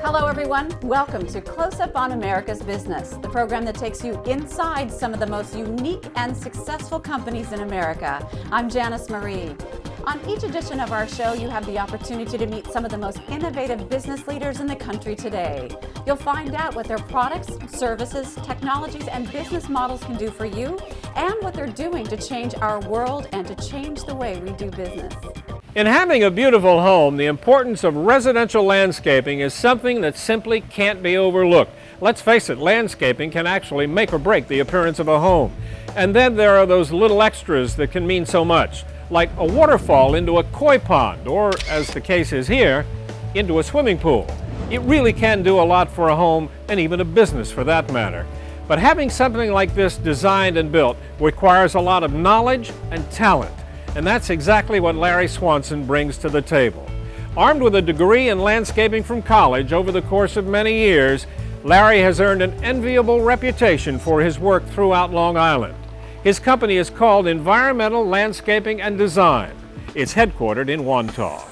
Hello everyone, welcome to Close Up on America's Business, the program that takes you inside some of the most unique and successful companies in America. I'm Janice Marie. On each edition of our show, you have the opportunity to meet some of the most innovative business leaders in the country today. You'll find out what their products, services, technologies, and business models can do for you, and what they're doing to change our world and to change the way we do business. In having a beautiful home, the importance of residential landscaping is something that simply can't be overlooked. Let's face it, landscaping can actually make or break the appearance of a home. And then there are those little extras that can mean so much, like a waterfall into a koi pond, or, as the case is here, into a swimming pool. It really can do a lot for a home, and even a business for that matter. But having something like this designed and built requires a lot of knowledge and talent. And that's exactly what Larry Swanson brings to the table. Armed with a degree in landscaping from college over the course of many years, Larry has earned an enviable reputation for his work throughout Long Island. His company is called Environmental Landscaping and Design. It's headquartered in Wantagh.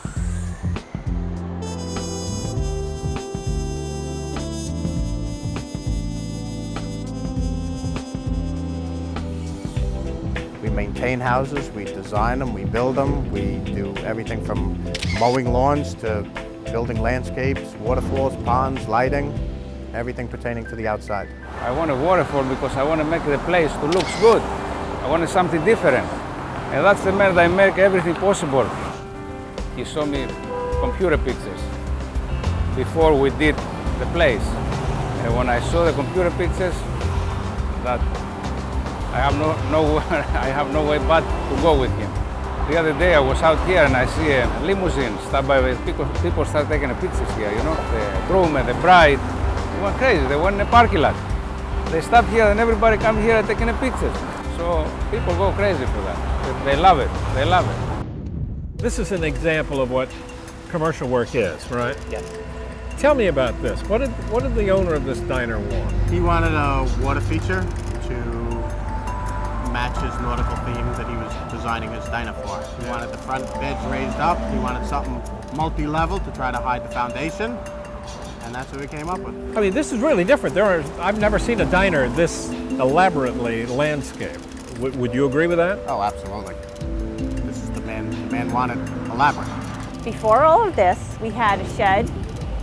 We maintain houses, we design them, we build them, we do everything from mowing lawns to building landscapes, waterfalls, ponds, lighting, everything pertaining to the outside. I want a waterfall because I want to make the place to look good. I wanted something different. And that's the man that make everything possible. He showed me computer pictures before we did the place. And when I saw the computer pictures, that I have no way but to go with him. The other day I was out here and I see a limousine stop by with people start taking pictures here, you know, the groom and the bride. They went crazy, they went in the parking lot. They stopped here and everybody come here and taking pictures. So people go crazy for that. They love it, they love it. This is an example of what commercial work is, right? Yes. Tell me about this. What did the owner of this diner want? He wanted a water feature to match his nautical theme that he was designing his diner for. He wanted the front beds raised up. He wanted something multi-level to try to hide the foundation. And that's what we came up with. I mean, this is really different. I've never seen a diner this elaborately landscaped. Would you agree with that? Oh, absolutely. This is the man wanted elaborate. Before all of this, we had a shed,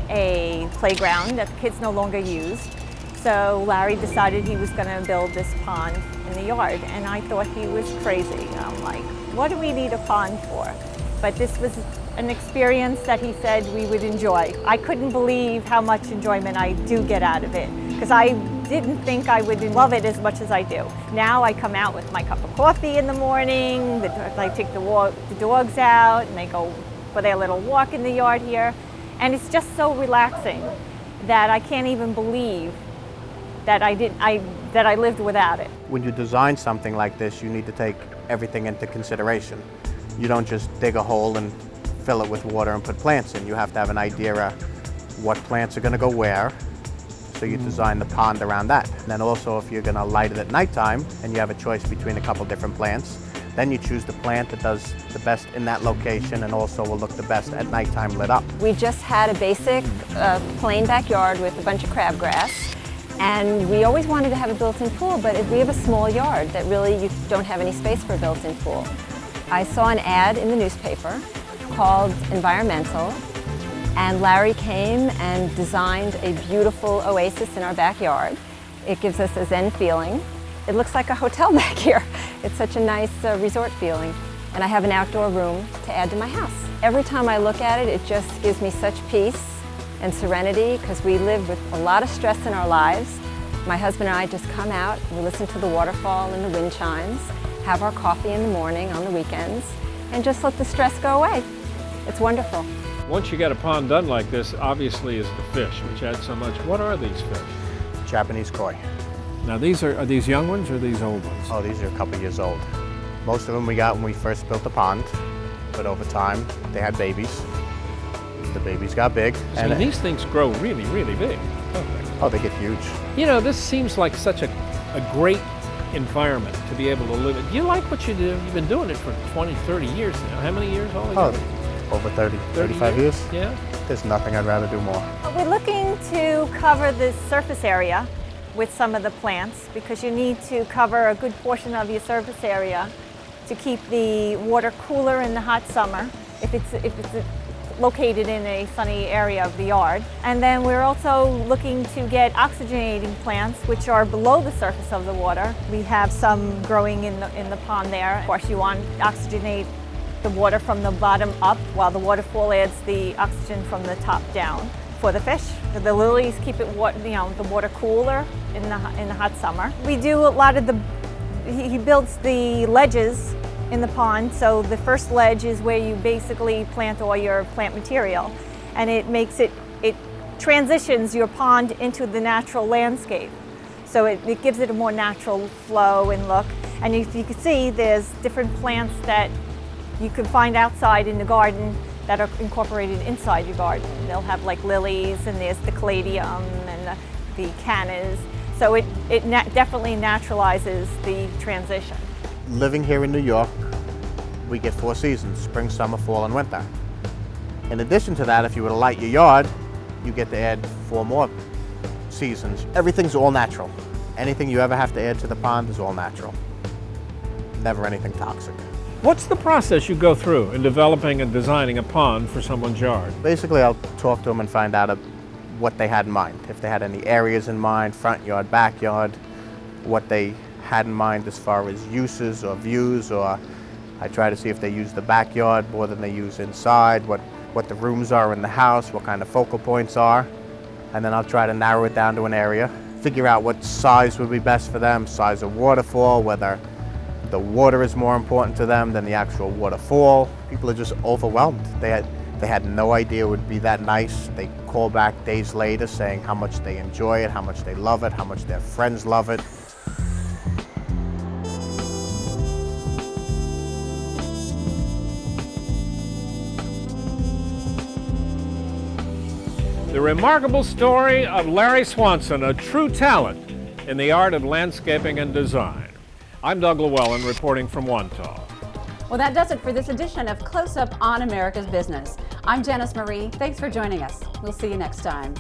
a playground that the kids no longer used. So Larry decided he was going to build this pond in the yard, and I thought he was crazy. I'm like, what do we need a pond for? But this was an experience that he said we would enjoy. I couldn't believe how much enjoyment I do get out of it, because I didn't think I would love it as much as I do. Now I come out with my cup of coffee in the morning, I take the dogs out, and they go for their little walk in the yard here, and it's just so relaxing that I can't even believe that I lived without it. When you design something like this, you need to take everything into consideration. You don't just dig a hole and fill it with water and put plants in. You have to have an idea of what plants are going to go where, so you design the pond around that. And then also, if you're going to light it at nighttime and you have a choice between a couple different plants, then you choose the plant that does the best in that location and also will look the best at nighttime lit up. We just had a basic plain backyard with a bunch of crabgrass. And we always wanted to have a built-in pool, but we have a small yard that really you don't have any space for a built-in pool. I saw an ad in the newspaper called Environmental, and Larry came and designed a beautiful oasis in our backyard. It gives us a zen feeling. It looks like a hotel back here. It's such a nice resort feeling. And I have an outdoor room to add to my house. Every time I look at it, it just gives me such peace and serenity, because we live with a lot of stress in our lives. My husband and I just come out, we listen to the waterfall and the wind chimes, have our coffee in the morning on the weekends, and just let the stress go away. It's wonderful. Once you get a pond done like this, obviously is the fish, which adds so much. What are these fish? Japanese koi. Now are these young ones or these old ones? Oh, these are a couple years old. Most of them we got when we first built the pond, but over time they had babies. The babies got big. So these things grow really, really big. Perfect. Oh, they get huge. You know, this seems like such a great environment to be able to live in. Do you like what you do? You've been doing it for 20, 30 years now. How many years altogether? Oh, over 30, 35 years. Yeah. There's nothing I'd rather do more. We're looking to cover the surface area with some of the plants because you need to cover a good portion of your surface area to keep the water cooler in the hot summer if it's located in a sunny area of the yard. And then we're also looking to get oxygenating plants which are below the surface of the water. We have some growing in the pond there. Of course, you want to oxygenate the water from the bottom up, while the waterfall adds the oxygen from the top down for the fish. The lilies keep it, the water cooler in the hot summer. We do a lot of he builds the ledges in the pond. So the first ledge is where you basically plant all your plant material, and it transitions your pond into the natural landscape. So it gives it a more natural flow and look. And you can see there's different plants that you can find outside in the garden that are incorporated inside your garden. They'll have like lilies, and there's the caladium and the cannas. So it definitely naturalizes the transition. Living here in New York, we get 4 seasons: spring, summer, fall, and winter. In addition to that, if you were to light your yard, you get to add 4 more seasons. Everything's all natural. Anything you ever have to add to the pond is all natural. Never anything toxic. What's the process you go through in developing and designing a pond for someone's yard? Basically, I'll talk to them and find out what they had in mind. If they had any areas in mind, front yard, backyard, what they had in mind as far as uses or views, or I try to see if they use the backyard more than they use inside, what the rooms are in the house, what kind of focal points are, and then I'll try to narrow it down to an area, figure out what size would be best for them, size of waterfall, whether the water is more important to them than the actual waterfall. People are just overwhelmed. They had no idea it would be that nice. They call back days later saying how much they enjoy it, how much they love it, how much their friends love it. The remarkable story of Larry Swanson, a true talent in the art of landscaping and design. I'm Doug Llewellyn reporting from Wantagh. Well, that does it for this edition of Close Up on America's Business. I'm Janice Marie. Thanks for joining us. We'll see you next time.